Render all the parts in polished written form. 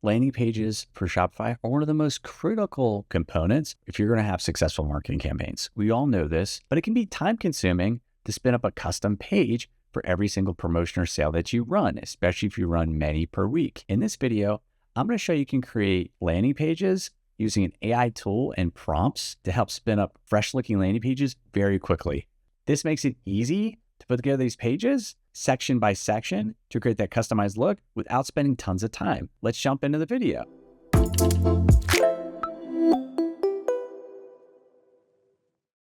Landing pages for Shopify are one of the most critical components if you're going to have successful marketing campaigns. We all know this, but it can be time consuming to spin up a custom page for every single promotion or sale that you run, especially if you run many per week. In this video, I'm going to show you can create landing pages using an AI tool and prompts to help spin up fresh looking landing pages very quickly. This makes it easy to put together these pages section by section to create that customized look without spending tons of time. Let's jump into the video.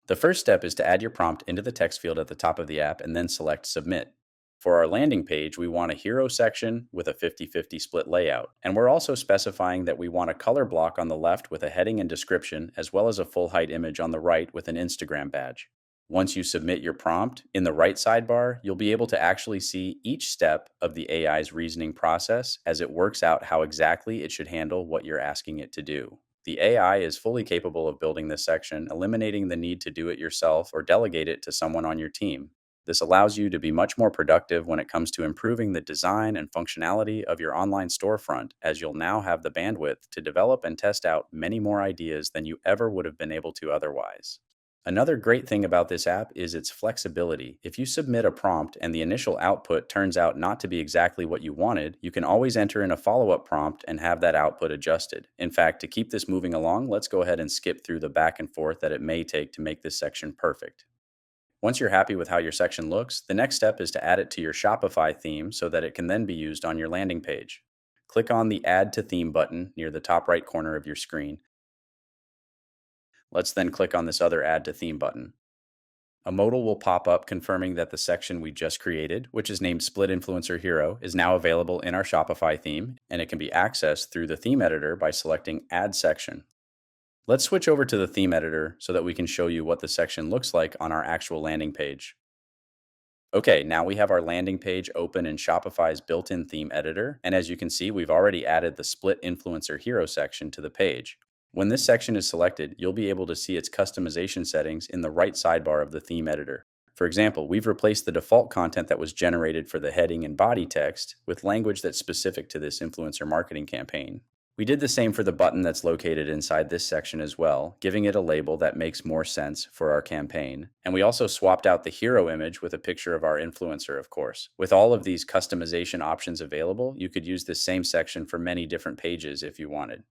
The first step is to add your prompt into the text field at the top of the app and then select Submit. For our landing page, we want a hero section with a 50-50 split layout. And we're also specifying that we want a color block on the left with a heading and description, as well as a full height image on the right with an Instagram badge. Once you submit your prompt, in the right sidebar, you'll be able to actually see each step of the AI's reasoning process as it works out how exactly it should handle what you're asking it to do. The AI is fully capable of building this section, eliminating the need to do it yourself or delegate it to someone on your team. This allows you to be much more productive when it comes to improving the design and functionality of your online storefront, as you'll now have the bandwidth to develop and test out many more ideas than you ever would have been able to otherwise. Another great thing about this app is its flexibility. If you submit a prompt and the initial output turns out not to be exactly what you wanted, you can always enter in a follow-up prompt and have that output adjusted. In fact, to keep this moving along, let's go ahead and skip through the back and forth that it may take to make this section perfect. Once you're happy with how your section looks, the next step is to add it to your Shopify theme so that it can then be used on your landing page. Click on the Add to Theme button near the top right corner of your screen. Let's then click on this other Add to Theme button. A modal will pop up confirming that the section we just created, which is named Split Influencer Hero, is now available in our Shopify theme, and it can be accessed through the theme editor by selecting Add Section. Let's switch over to the theme editor so that we can show you what the section looks like on our actual landing page. Okay, now we have our landing page open in Shopify's built-in theme editor, and as you can see, we've already added the Split Influencer Hero section to the page. When this section is selected, you'll be able to see its customization settings in the right sidebar of the theme editor. For example, we've replaced the default content that was generated for the heading and body text with language that's specific to this influencer marketing campaign. We did the same for the button that's located inside this section as well, giving it a label that makes more sense for our campaign. And we also swapped out the hero image with a picture of our influencer, of course. With all of these customization options available, you could use this same section for many different pages if you wanted.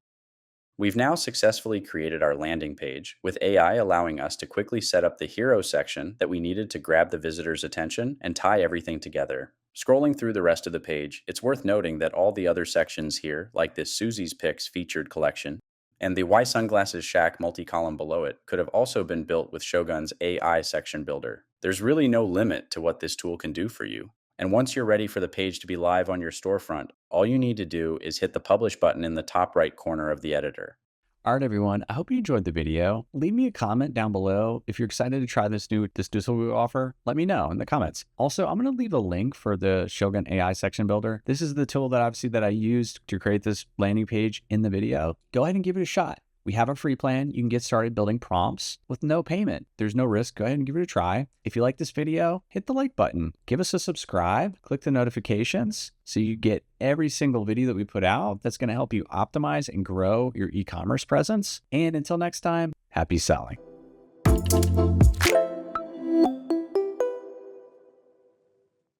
We've now successfully created our landing page, with AI allowing us to quickly set up the hero section that we needed to grab the visitor's attention and tie everything together. Scrolling through the rest of the page, it's worth noting that all the other sections here, like this Susie's Picks featured collection, and the Why Sunglasses Shack multi-column below it, could have also been built with Shogun's AI section builder. There's really no limit to what this tool can do for you. And once you're ready for the page to be live on your storefront, all you need to do is hit the Publish button in the top right corner of the editor. All right, everyone, I hope you enjoyed the video. Leave me a comment down below. If you're excited to try this new tool we offer, let me know in the comments. Also, I'm going to leave a link for the Shogun AI section builder. This is the tool that I used to create this landing page in the video. Go ahead and give it a shot. We have a free plan. You can get started building prompts with no payment. There's no risk. Go ahead and give it a try. If you like this video, hit the like button. Give us a subscribe. Click the notifications so you get every single video that we put out that's going to help you optimize and grow your e-commerce presence. And until next time, happy selling.